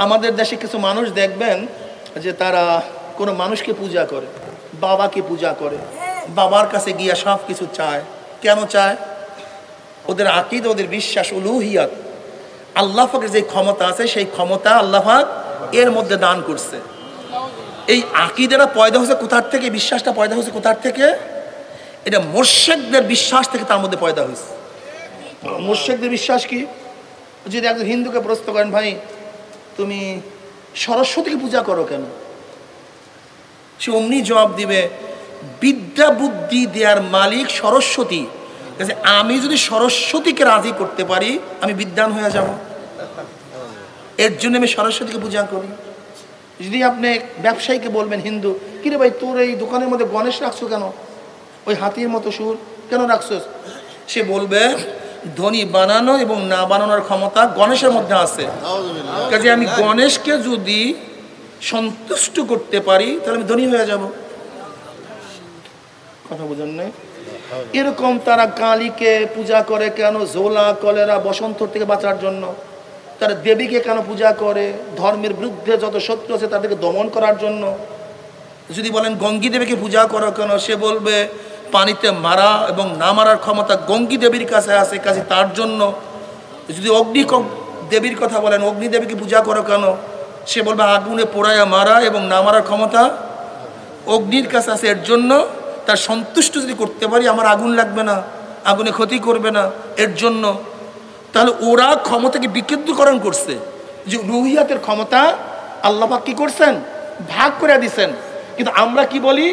আমাদের দেশে কিছু মানুষ দেখবেন যে তারা কোনো মানুষকে পূজা করে, বাবাকে পূজা করে, বাবার কাছে গিয়া সব কিছু চায়। কেন চায়? ওদের আকীদা, ওদের বিশ্বাস উলুহিয়াত, আল্লাহ পাকের যে ক্ষমতা আছে সেই ক্ষমতা আল্লাহ পাক এর মধ্যে দান করছে। এই আকীদাটা পয়দা হয়েছে কোথার থেকে? বিশ্বাসটা পয়দা হয়েছে কোথার থেকে? এটা মুশরিকদের বিশ্বাস থেকে তার মধ্যে পয়দা হয়েছে। মুশরিকদের বিশ্বাস কি? যদি একজন হিন্দুকে প্রশ্ন করেন, ভাই তুমি সরস্বতীকে পূজা করো কেন? সে অমনি জবাব দিবে, বিদ্যা বুদ্ধি দেওয়ার মালিক সরস্বতী, আমি যদি সরস্বতীকে রাজি করতে পারি আমি বিদ্বান হয়ে যাব, এর জন্য আমি সরস্বতীকে পূজা করি। যদি আপনি ব্যবসায়ীকে বলবেন হিন্দু, কিরে ভাই তোর এই দোকানের মধ্যে গণেশ রাখছো কেন? ওই হাতির মতো সুর কেন রাখছো? সে বলবে ধনী বানানো এবং না বানানোর ক্ষমতা গণেশের মধ্যে আছে, কাজে আমি গণেশকে যদি সন্তুষ্ট করতে পারি তাহলে আমি ধনী হয়ে যাব। কথা বুঝেন নাই? এরকম তারা কালীকে পূজা করে কেন? জোলা, কলেরা, বসন্ত থেকে বাঁচার জন্য। তারা দেবীকে কেন পূজা করে? ধর্মের বিরুদ্ধে যত শত্রু আছে তাদেরকে দমন করার জন্য। যদি বলেন গঙ্গী দেবীকে পূজা করো কেন? সে বলবে পানিতে মারা এবং না মারার ক্ষমতা গঙ্গী দেবীর কাছে আছে, কাজে তার জন্য। যদি অগ্নি দেবীর কথা বলেন, অগ্নি দেবীকে পূজা করো কেন? সে বলবে আগুনে পোড়ায়া মারা এবং না মারার ক্ষমতা অগ্নির কাছে আছে, এর জন্য তার সন্তুষ্ট যদি করতে পারি আমার আগুন লাগবে না, আগুনে ক্ষতি করবে না, এর জন্য। তাহলে ওরা ক্ষমতাকে বিকেন্দ্রীকরণ করছে। যে রুহিয়াতের ক্ষমতা আল্লাহ পাক কি করছেন? ভাগ করে দিছেন। কিন্তু আমরা কি বলি?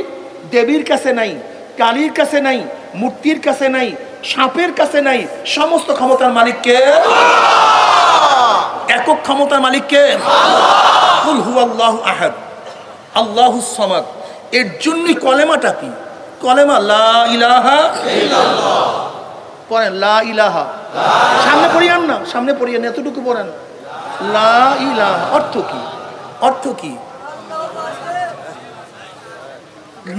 দেবীর কাছে নাই, কালীর কাছে নাই, মূর্তির কাছে নাই, সাপের কাছে নাই, সমস্ত ক্ষমতার মালিককে, একক ক্ষমতার মালিককে। কুল হুয়াল্লাহু আহাদ আল্লাহুস সামাদ। এর জন্যই কলেমাটা কি? কলেমা লা ইলাহা ইল্লাল্লাহ। পড়েন লা ইলাহা, সামনে পড়িয়েন না, সামনে পড়িয়েন, এতটুকু পড়েন লা ইলাহা। অর্থ কি? অর্থ কি?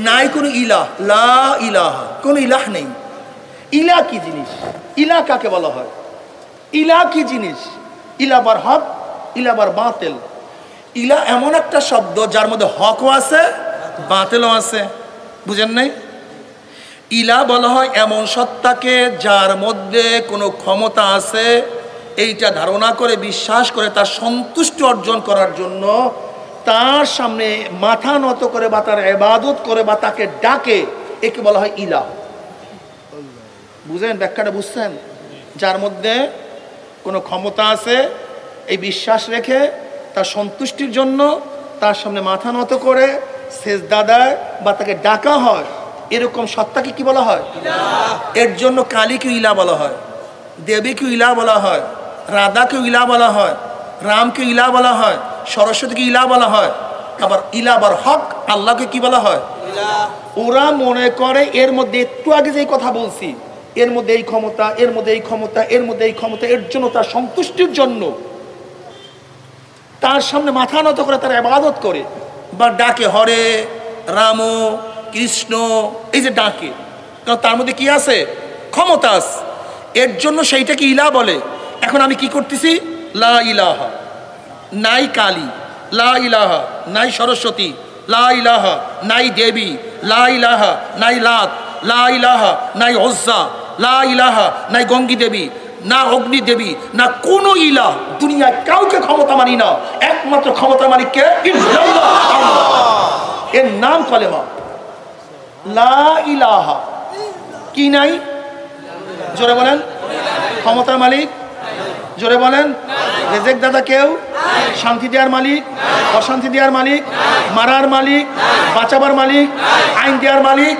নাই কোনো ইলাহ, লা ইলাহা, কোনো ইলাহ নেই। ইলা কি জিনিস? ইলা কাকে বলা হয়? ইলা কি জিনিস? ইলাবার হক, ইলাবার বাতিল। ইলা এমন একটা শব্দ যার মধ্যে হকও আছে বাতিলও আছে। বুঝেন নাই? ইলা বলা হয় এমন সত্তাকে যার মধ্যে কোনো ক্ষমতা আছে, এইটা ধারণা করে বিশ্বাস করে তার সন্তুষ্টি অর্জন করার জন্য তার সামনে মাথা নত করে বা তার ইবাদত করে বা তাকে ডাকে, একে বলা হয় ইলা। বুঝেন? ব্যাখ্যাটা বুঝছেন? যার মধ্যে কোনো ক্ষমতা আছে এই বিশ্বাস রেখে তার সন্তুষ্টির জন্য তার সামনে মাথা নত করে সেজদা দেয় বা তাকে ডাকা হয়, এরকম সত্তাকে কি বলা হয়? এর জন্য কালীকে ইলা বলা হয়, দেবীকে ইলা বলা হয়, রাধাকে ইলা বলা হয়, রামকে ইলা বলা হয়, সরস্বতীকে ইলা বলা হয়। আবার ইলাবার হক আল্লাহকে কি বলা হয়? ওরা মনে করে এর মধ্যে একটু আগে যেই কথা বলছি, এর মধ্যে এই ক্ষমতা, এর মধ্যে এই ক্ষমতা, এর মধ্যে এই ক্ষমতা, এর জন্য তার সন্তুষ্টির জন্য তার সামনে মাথা নত করে তারা ইবাদত করে বা ডাকে হরে রাম কৃষ্ণ, এই যে ডাকে, কারণ তার মধ্যে কি আছে? ক্ষমতা আছে, এর জন্য সেইটাকে ইলা বলে। এখন আমি কি করতেছি? লা ইলাহা, নাই কালী, লা ইলাহা নাই সরস্বতী, লা ইলাহা নাই দেবী, লা ইলাহা নাই লাত, লা ইলাহা নাই উজ্জা, লা ইলাহা নাই গঙ্গী দেবী, না অগ্নি দেবী, না কোনো ইলাহ। দুনিয়ায় কাউকে ক্ষমতা মানি না, একমাত্র ক্ষমতা মালিককে ইল্লাল্লাহ, আল্লাহ। এর নাম কলেমা লা ইলাহা। কি নাই? জোরে বলেন। ক্ষমতার মালিক, জোরে বলেন। রেজেক দাদা কেউ? শান্তি দেওয়ার মালিক, অশান্তি দেওয়ার মালিক, মারার মালিক, বাঁচাবার মালিক, আইন দেওয়ার মালিক,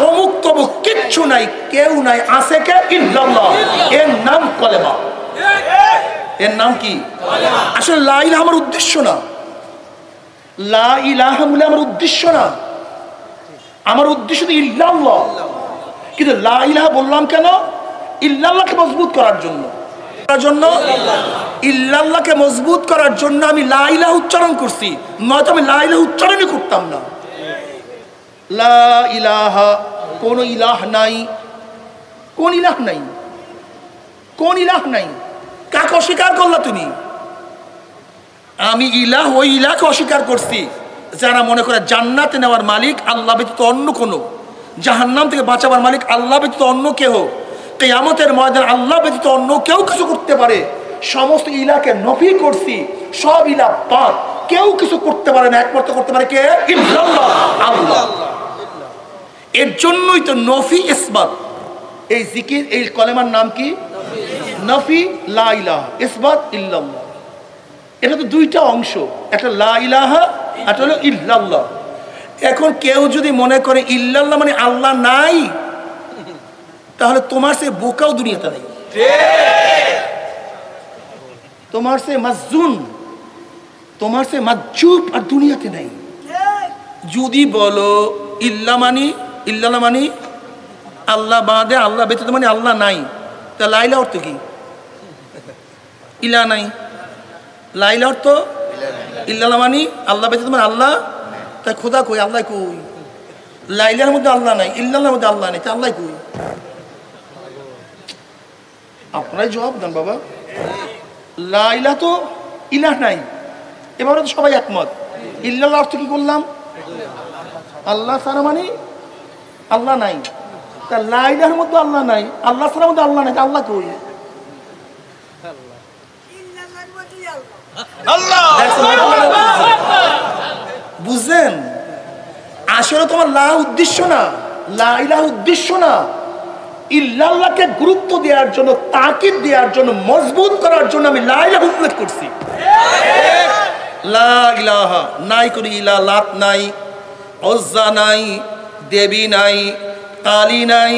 অমুক তমুক কিচ্ছু নাই, কেউ নাই, আছে কে? ইল্লাল্লাহ। এর নাম কলেমা। এর নাম কি? আসলে লা ইলাহা আমার উদ্দেশ্য না, লা ইলাহা বলে আমার উদ্দেশ্য না, আমার উদ্দেশ্য তো ইল্লাল্লাহ। কিন্তু লা ইলাহা বললাম কেন? ইল্লাল্লাহকে মজবুত করার জন্য। ইল্লাল্লাহকে মজবুত করার জন্য আমি লা ইলাহা উচ্চারণ করছি, নয়তো আমি লা ইলাহা উচ্চারণই করতাম না। লা ইলাহা, কোন ইলাহ নাই। কোন ইলাহ নাই? কোন ইলাহ নাই? কাকে অস্বীকার করলা তুমি? আমি ইলাহ, ওই ইলাহকে অস্বীকার করছি যারা মনে করে জান্নাতে নেওয়ার মালিক আল্লাহ ব্যতীত অন্য কোনো, জাহান্নাম থেকে বাঁচাবার মালিক আল্লাহ ব্যতীত অন্য কেহ, কিয়ামতের ময়দানে আল্লাহ ব্যতীত অন্য কেউ কিছু করতে পারে। সমস্ত ইলাহকে নফি করছি, সব ইলাহ বাদ, কেউ কিছু করতে পারে না, একমাত্র করতে পারে কে? ইল্লাল্লাহ, আল্লাহ। এর জন্যই তো নফি ইসবাত, এই জিকির, এই কলেমার নাম কি? নফি লা ইলাহা, ইসবাত ইল্লাল্লাহ। এটা তো দুইটা অংশ, একটা লা ইলাহা, একটা হলো ইল্লাল্লাহ। এখন কেউ যদি মনে করে ইল্লাল্লাহ মানে আল্লাহ নাই, তাহলে তোমার সে বোকাও দুনিয়াতে নাই, তোমার সে মাজুন, তোমার সে মাজুব আর দুনিয়াতে নাই। যদি বলো ইল্লাল্লাহ মানি আল্লাহ বাদে, আল্লাহ ব্যতীত মানে আল্লাহ নাই, তা লাইলা অর্থ কি? ইলা নাই। লাইলা অর্থ ইল্লাল্লাহ মানি আল্লাহ ব্যতীত মানে আল্লাহ, তাই খোদা কই? আল্লাহ কই? লাইলার মধ্যে আল্লাহ নাই, ইল্লাল্লাহর মধ্যে আল্লাহ নাই, তা আল্লাহ কই? আপনারাই জবাব দেন বাবা। লাইলা তো ইলাহ নাই, এবার তো সবাই একমত। ইল্লাল্লাহ অর্থ কি করলাম? আল্লাহ ছাড়া মানে আল্লাহ নাই, তা লাইলার মধ্যে আল্লাহ নাই, আল্লাহ ছাড়ার মধ্যে আল্লাহ নাই, আল্লাহ কই? বুঝছেন? আসলে তোমার লা উদ্দেশ্য না, লা ইলাহা উদ্দেশ্য না, ইল্লাল্লাহকে গুরুত্ব দেওয়ার জন্য, তাকিদ দেওয়ার জন্য, মজবুত করার জন্য আমি লা ইলাহা উল্লেখ করছি। লা ইলাহা নাই করি ইলা, লাত নাই, উজ্জা নাই, দেবী নাই, কালী নাই,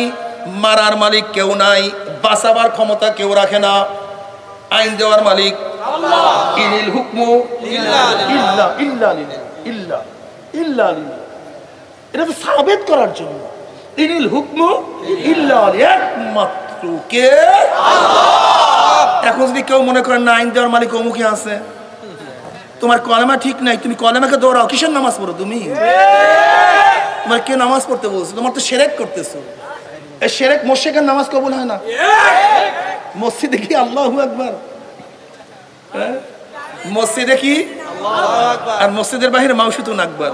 মারার মালিক কেউ নাই, বাঁচাবার ক্ষমতা কেউ রাখে না, আইন দেওয়ার মালিক আল্লাহ। ইনিল হুকমু ইল্লা ইল্লা ইল্লা ইল্লা ইল্লা, এটা তো সাবেত করার জন্য। ইনিল হুকমু ইল্লা, একমাত্র কে? আল্লাহ। এখন যদি কেউ মনে করেন না আইন দেওয়ার মালিক অমুকে আছে, তোমার কলেমা ঠিক নাই, তুমি কলেমাকে দৌড়াও, কিসের নামাজ পড়ো তুমি? তোমার কে নামাজ পড়তে বলছো? তোমার তো শিরক করতেছো। এই শিরক, মুশরিকের নামাজ কবুল হয় না। মসজিদে কি আল্লাহু আকবার, মসজিদে কি আল্লাহু আকবার, আর মসজিদের বাহিরে মাউশুতুন আকবার।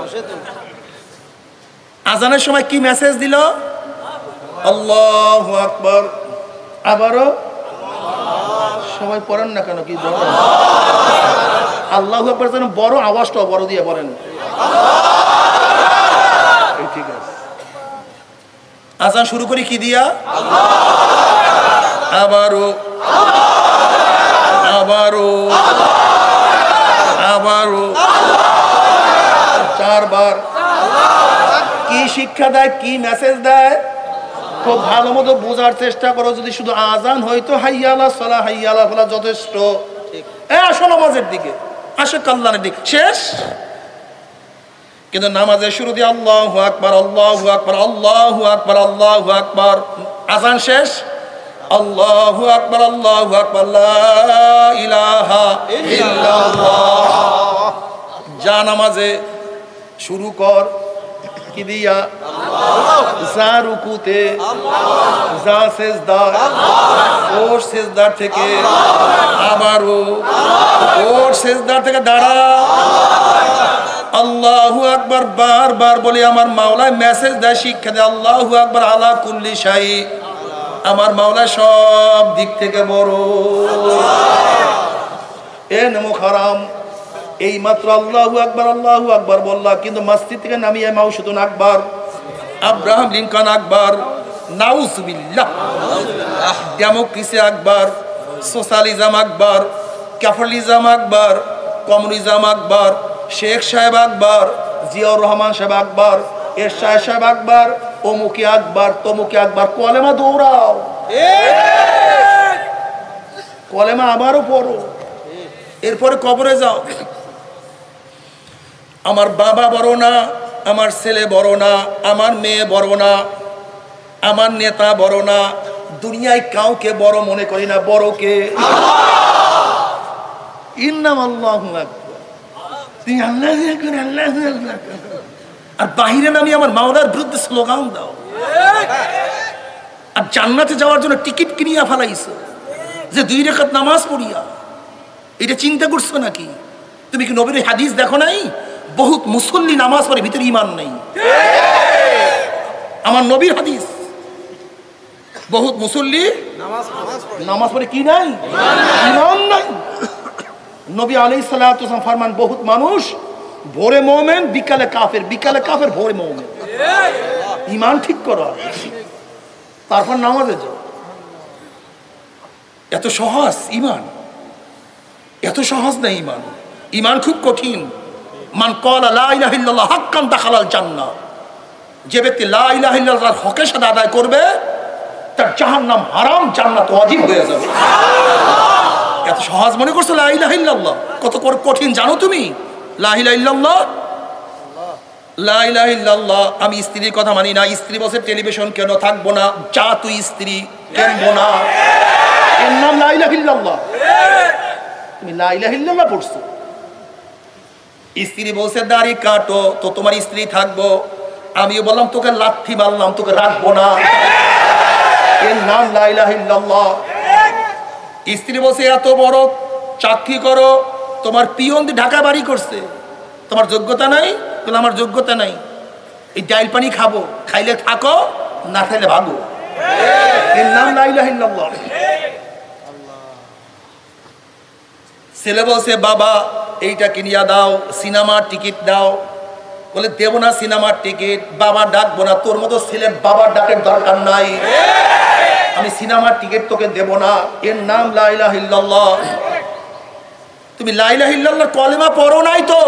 আজানের সময় কি মেসেজ দিল? আল্লাহু আকবার। আবারও সবাই পড়েন না কেন? কি বড় আল্লাহু আকবার, যেন বড় আওয়াজটা বড় দিয়ে পড়েন। ঠিক আছে, আজান শুরু করি কি দিয়া? আবারও আবারও আবারও, চারবার। কি শিক্ষা দেয়, কি মেসেজ দেয়? খুব ভালো মতো বোঝার চেষ্টা করো। যদি শুধু আজান হয়তো হাইয়া আলা সালাহ, হাইয়া আলা ফালাহ যথেষ্ট। আসো নামাজের দিকে, আসো কল্যাণের দিকে, শেষ। কিন্তু নামাজের শুরু দিয়ে আল্লাহু আকবার, আল্লাহু আকবার, আল্লাহু আকবার, আল্লাহু আকবার, আজান শেষ, আল্লাহু আকবার, আল্লাহু আকবার, লা ইলাহা ইল্লাল্লাহ। যা নামাজে শুরু কর কি দিয়া? যা রুকুতে, যা সেজদার, ওর সেজদার থেকে আবারও, ওর সেজদার থেকে দাঁড়া, আল্লাহু আকবার বারবার বলি। আমার মাওলায় মেসেজ দেয়, শিক্ষা দেয়, আল্লাহু আকবার আলা কুল্লি শাই, আমার মাওলা সব দিক থেকে বড়। এ নমো হারাম, এই মাত্র আল্লাহু আকবার বললা, কিন্তু মসজিদ থেকে নামিয়ে মাউশুতুন আকবার, আব্রাহাম লিঙ্কন আকবার, নাউজুবিল্লাহ, ডেমোক্রেসি আকবার, সোশ্যালিজম আকবার, ক্যাপিটালিজম আকবার, কমিউনিজম আকবার, শেখ সাহেব আকবার, জিয়াউর রহমান সাহেব আকবার, এরশাদ সাহেব আকবার, অমুকি আকবার, তমুকি আকবার। কলেমা দৌড়াও, কলেমা আবারও পড়ো, এরপরে কবরে যাও। আমার বাবা বড় না, আমার ছেলে বড় না, আমার মেয়ে বড় না, আমার নেতা বড় না, দুনিয়ায় কাউকে বড় মনে করি না, বড় কে? ইন্নামাল্লাহু আকবার। তুমি আল্লাহু আকবার, আল্লাহু আকবার, আর বাহিরে নামি আমার মাওলার বিরুদ্ধে স্লোগান দাও, আর জান্নাতে যাওয়ার জন্য টিকিট কিনিয়া ফেলাইছো যে 2 রাকাত নামাজ পড়িয়া। এটা চিন্তা করছো নাকি? তুমি কি নবীর হাদিস দেখো নাই? বহুত মুসল্লি নামাজ পড়ে, ভিতরে ইমান নেই। আমার নবীর হাদিস, বহুত মুসল্লি নামাজ পড়ে কি নাই? ইমান নাই। নবী আলাইহিস সালাতু ওয়াস সালাম ফরমান, বহুত মানুষ ভোরে মুমিন, বিকালে কাফের, বিকালে কাফের, ভোরে মুমিন। ইমান ঠিক করো, তারপর নামাজে যাও। এত সহজ ইমান? এত সহজ না ইমান। ইমান খুব কঠিন। মান ক্বালা লা ইলাহা ইল্লাল্লাহ হাক্কান দাখালাল জান্নাহ, যে ব্যক্তি লা ইলাহা ইল্লাল্লাহর হকের সাথে আদায় করবে তার জাহান্নাম হারাম, জান্নাত ওয়াজিব হয়ে যাবে। এত সহজ মনে করছো লা ইলাহা ইল্লাল্লাহ? কত কঠিন জানো তুমি? লা ইলাহা ইল্লাল্লাহ, লা ইলাহা ইল্লাল্লাহ। আমি স্ত্রীর কথা মানি না, স্ত্রী বসে টেলিভিশন কেন থাকবো না, যা তুই স্ত্রী কেনবো না, এর নাম লা ইলাহা ইল্লাল্লাহ। তুমি লা ইলাহা ইল্লাল্লাহ পড়ছো। স্ত্রী বলছে দাড়ি কাটো, তো তোমার স্ত্রী থাকবো। আমিও বললাম তোকে লাথি মারলাম, তোকে রাখবো না, এর নাম লা ইলাহা ইল্লাল্লাহ। স্ত্রী বলছে এত বড় চাকরি করো, তোমার পিয়ন দিয়ে ঢাকা বাড়ি করছে, তোমার যোগ্যতা নাই? বলে আমার যোগ্যতা নাই, এই ডাইল পানি খাবো, খাইলে থাকো, না খাইলে ভাগো, এর নাম লা ইলাহা ইল্লাল্লাহ। ছেলে বলছে বাবা এইটা কিনিয়া দাও, সিনেমার টিকিট দাও। বলে দেবো না সিনেমার টিকিট, বাবা ডাকবো না, তোর মতো ছেলের বাবার ডাকের দরকার নাই, আমি সিনেমার টিকিট তোকে দেবো না, এর নাম লা ইলাহা ইল্লাল্লাহ। তুমি লা ইলাহা ইল্লাল্লাহর কলেমা পড়ো নাই তো,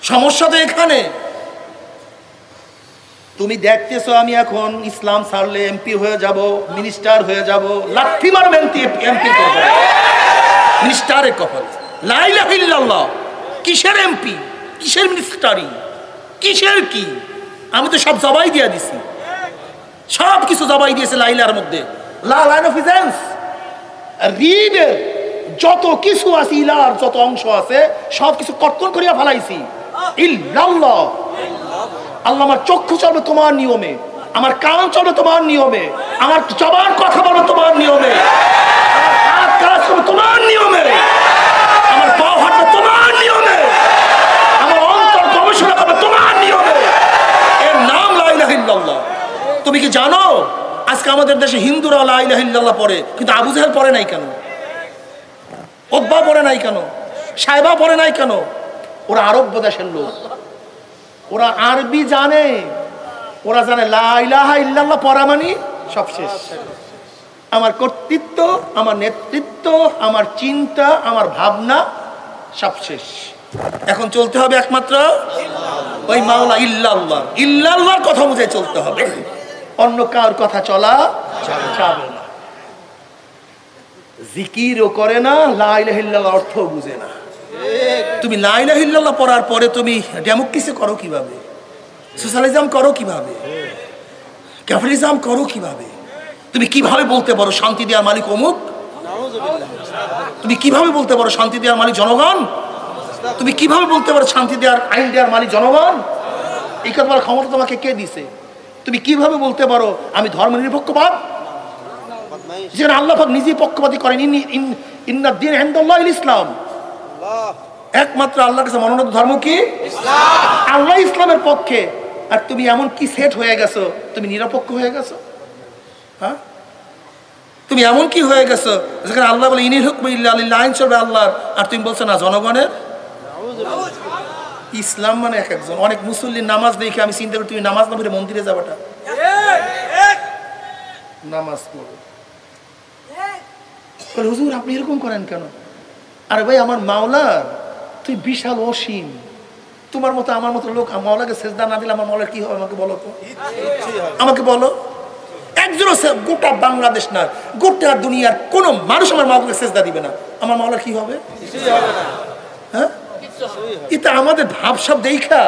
সমস্যা তো এখানে। তুমি দেখতেছো আমি এখন ইসলাম ছাড়লে এমপি হয়ে যাব, মিনিস্টার হয়ে যাব, লাঠি মারবে এমপি করবো, মিনিস্টারের কপাল। লা ইলাহা ইল্লাল্লাহ কিসের এমপি, কিসের মিনিস্টারি, কিসের কি? আমি তো সব জবাই দিয়ে দিছি, সব কিছু জবাই দিয়েছে লা ইলাহার মধ্যে। লা লাইন অফ ইসেন্স, রিডের যত কিছু আছে, ইলাহার যত অংশ আছে সব কিছু কর্তন করিয়া ফেলাইছি। ইল্লাল্লাহ, আল্লাহ আমার চক্ষু চলবে তোমার নিয়মে, আমার কান চলবে তোমার নিয়মে, আমার জবান কথা বলবে তোমার নিয়মে, আমার হাত কাজ করবে তোমার নিয়মে, আমার পা হাঁটবে তোমার নিয়মে, আমার অন্তর গবেষণা করবে তোমার নিয়মে, এর নাম লা ইলাহা ইল্লাল্লাহ। তুমি কি জানো আজকে আমাদের দেশে হিন্দুরা লা ইলাহা ইল্লাল্লাহ পড়ে, কিন্তু আবু জাহেল পড়ে নাই কেন? উতবা পড়ে নাই কেন? সাইবা পড়ে নাই কেন? ওরা আরব দেশের লোক, ওরা আরবি জানে, ওরা জানে লা ইলাহা ইল্লাল্লাহ পড়া মানে সব শেষ। আমার কর্তৃত্ব, আমার নেতৃত্ব, আমার চিন্তা, আমার ভাবনা সব শেষ। এখন চলতে হবে একমাত্র ওই মাওলা ইল্লাল্লাহ, ইল্লাল্লাহর কথা বুঝে চলতে হবে, অন্য কার কথা চলা যাবে না। জিকিরও করে না, লা ইলাহা ইল্লাল্লাহর অর্থ বুঝে না। তুমি লা ইলাহা ইল্লাল্লাহ পড়ার পরে তুমি ডেমোক্রেসি করো কিভাবে, সোশ্যালিজম করো কিভাবে, ক্যাপিটালিজম করো কিভাবে? তুমি কিভাবে বলতে পারো শান্তি দেওয়ার মালিক অমুক? তুমি কিভাবে বলতে পারো শান্তি দেওয়ার মালিক জনগণ? তুমি কিভাবে বলতে পারো শান্তি দেওয়ার, আইন দেওয়ার মালিক জনগণ? এই কথা বলার ক্ষমতা তোমাকে কে দিছে? তুমি কিভাবে বলতে পারো আমি ধর্ম নিরপেক্ষবাদ, যেখানে আল্লাহ পাক নিজেই পক্ষপাতী করেন? ইন্নাদ দীন ইনদাল্লাহিল ইসলাম, একমাত্র আল্লাহর কাছে মনোনীত ধর্ম কি? আল্লাহ ইসলামের পক্ষে। আর তুমি এমন কি সেট হয়ে গেছো, তুমি নিরপেক্ষ হয়ে গেছো? হ্যাঁ, তুমি এমন কি হয়ে গেছো যেখানে আল্লাহ বলে ইনিল হুকমু ইল্লা লিল্লাহ, আইন চলবে আল্লাহর, আর তুমি বলছো না জনগণের। ইসলাম মানে এক একজন। অনেক মুসল্লির নামাজ দেখে আমি চিন্তা করি তুমি নামাজ না পড়ে মন্দিরে যাবাটা, নামাজ পড়ো। হুজুর আপনি এরকম করেন কেন? আরে ভাই আমার মাওলা তুই বিশাল অসীম, তোমার মতো আমার মতো লোক মাওলাকে সেজদা না দিলে আমার মাওলার কি হবে? আমাকে বলো তো, আমাকে বলো। একজন গোটা বাংলাদেশ না, গোটা দুনিয়ার কোন মানুষ আমার মাওলাকে সেজদা দিবে না, আমার মাওলার কি হবে? হ্যাঁ, এটা আমাদের ভাবসাব দেখা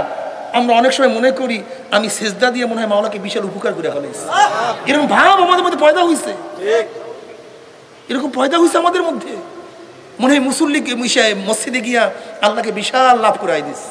আমরা অনেক সময় মনে করি আমি সেজদা দিয়ে মনে হয় মাওলাকে বিশাল উপকার করে ফেলেছি। এরকম ভাব আমাদের মধ্যে পয়দা হয়েছে, এরকম পয়দা হয়েছে আমাদের মধ্যে। মনে হয় মুসল্লিকে মসজিদে গিয়া আল্লাহকে বিশাল লাভ করাই দিস।